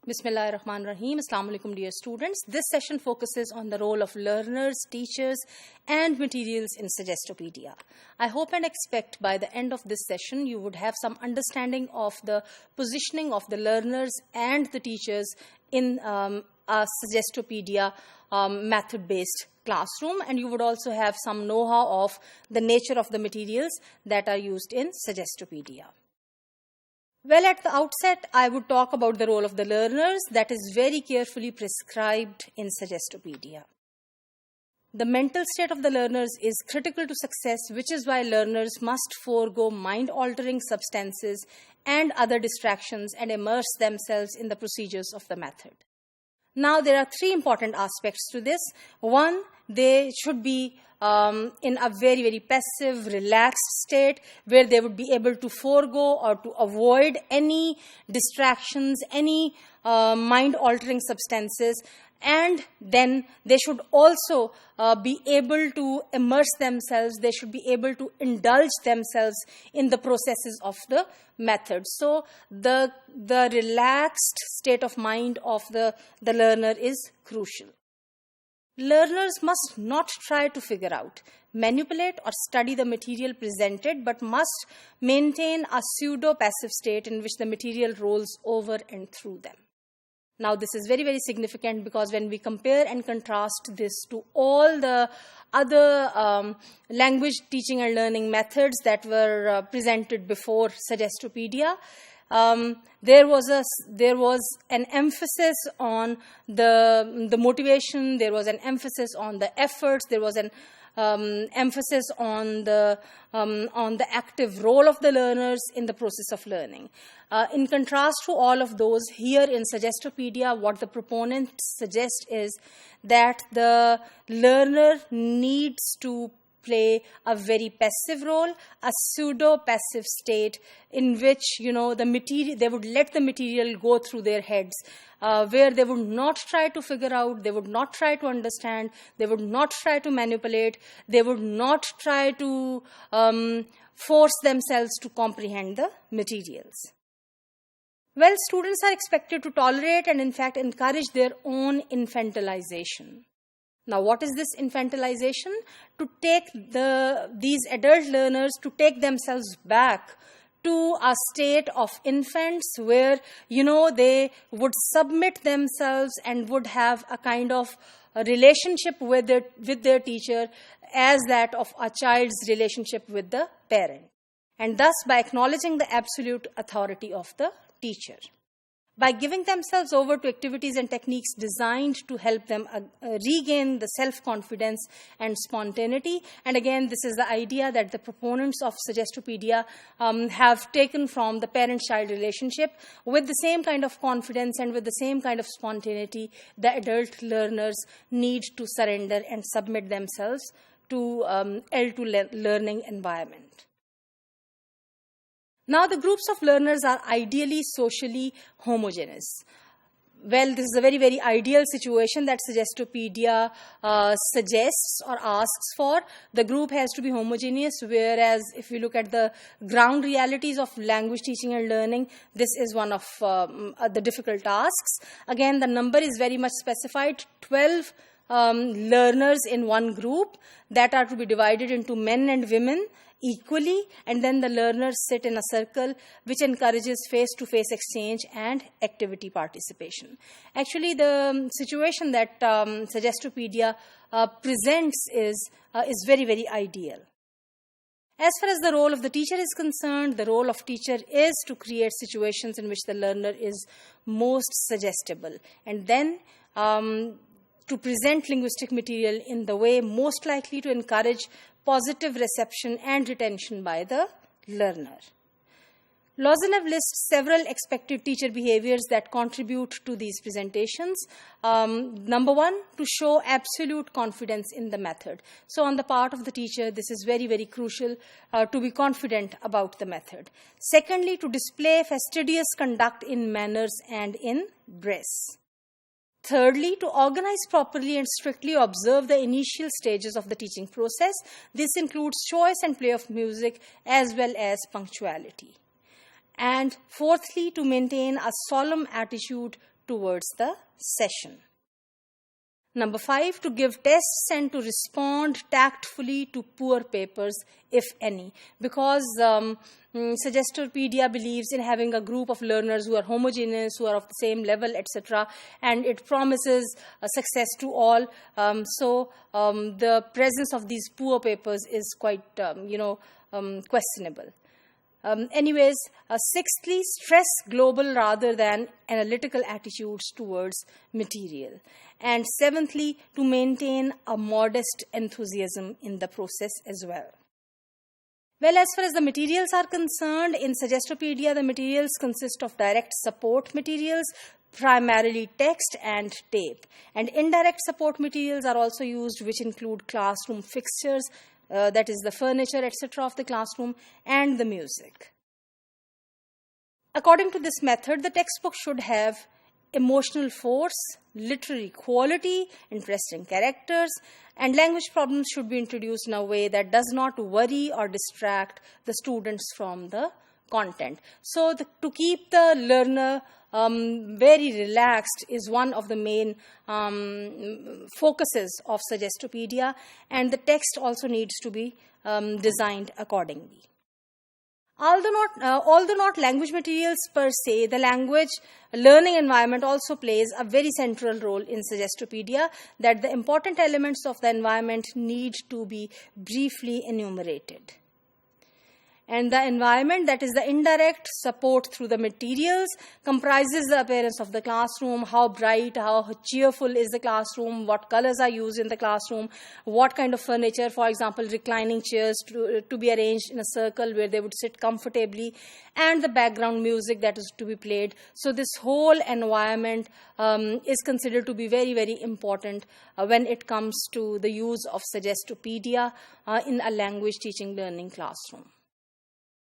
Bismillahirrahmanirrahim. Assalamu alaikum, dear students. This session focuses on the role of learners, teachers, and materials in Suggestopedia. I hope and expect by the end of this session you would have some understanding of the positioning of the learners and the teachers in a Suggestopedia method-based classroom, and you would also have some know-how of the nature of the materials that are used in Suggestopedia. Well, at the outset, I would talk about the role of the learners that is very carefully prescribed in Suggestopedia. The mental state of the learners is critical to success, which is why learners must forego mind-altering substances and other distractions and immerse themselves in the procedures of the method. Now, there are three important aspects to this. One, they should be in a very, very passive, relaxed state where they would be able to forego or to avoid any distractions, any mind-altering substances. And then they should also be able to immerse themselves. They should be able to indulge themselves in the processes of the method. So the relaxed state of mind of the learner is crucial. Learners must not try to figure out, manipulate, or study the material presented, but must maintain a pseudo-passive state in which the material rolls over and through them. Now, this is very, very significant because when we compare and contrast this to all the other language teaching and learning methods that were presented before Suggestopedia, there was an emphasis on the motivation, there was an emphasis on the efforts, there was an emphasis on the active role of the learners in the process of learning. In contrast to all of those, here in Suggestopedia, what the proponents suggest is that the learner needs to play a very passive role, a pseudo-passive state in which, the material, they would let the material go through their heads, where they would not try to figure out, they would not try to understand, they would not try to manipulate, they would not try to force themselves to comprehend the materials. Well, students are expected to tolerate and, in fact, encourage their own infantilization. Now, what is this infantilization? To take these adult learners to take themselves back to a state of infants where, they would submit themselves and would have a kind of a relationship with their teacher as that of a child's relationship with the parent. And thus, by acknowledging the absolute authority of the teacher. By giving themselves over to activities and techniques designed to help them regain the self-confidence and spontaneity. And again, this is the idea that the proponents of Suggestopedia have taken from the parent-child relationship. With the same kind of confidence and with the same kind of spontaneity, the adult learners need to surrender and submit themselves to L2 learning environment. Now, the groups of learners are ideally socially homogeneous. Well, this is a very, very ideal situation that Suggestopedia suggests or asks for. The group has to be homogeneous, whereas if you look at the ground realities of language teaching and learning, this is one of the difficult tasks. Again, the number is very much specified, 12 learners in one group that are to be divided into men and women equally, and then the learners sit in a circle which encourages face-to-face exchange and activity participation. Actually, the situation that Suggestopedia presents is very, very ideal. As far as the role of the teacher is concerned, the role of teacher is to create situations in which the learner is most suggestible, and then to present linguistic material in the way most likely to encourage positive reception and retention by the learner. Lozenev lists several expected teacher behaviors that contribute to these presentations. Number one, to show absolute confidence in the method. So on the part of the teacher, this is very, very crucial to be confident about the method. Secondly, to display fastidious conduct in manners and in dress. Thirdly, to organize properly and strictly observe the initial stages of the teaching process. This includes choice and play of music as well as punctuality. And fourthly, to maintain a solemn attitude towards the session. Number 5, to give tests and to respond tactfully to poor papers, if any, because Suggestopedia believes in having a group of learners who are homogeneous, who are of the same level, etc., and it promises success to all. So the presence of these poor papers is quite, questionable. Sixthly, stress global rather than analytical attitudes towards material. And seventhly, to maintain a modest enthusiasm in the process as well. Well, as far as the materials are concerned, in Suggestopedia, the materials consist of direct support materials, primarily text and tape. And indirect support materials are also used, which include classroom fixtures, that is the furniture, etc. of the classroom, and the music. According to this method, the textbook should have emotional force, literary quality, interesting characters, and language problems should be introduced in a way that does not worry or distract the students from the content. So to keep the learner very relaxed is one of the main focuses of Suggestopedia, and the text also needs to be designed accordingly. Although not language materials per se, the language learning environment also plays a very central role in Suggestopedia, that the important elements of the environment need to be briefly enumerated. And the environment, that is the indirect support through the materials, comprises the appearance of the classroom, how bright, how cheerful is the classroom, what colors are used in the classroom, what kind of furniture, for example, reclining chairs to be arranged in a circle where they would sit comfortably, and the background music that is to be played. So this whole environment is considered to be very, very important when it comes to the use of Suggestopedia in a language teaching learning classroom.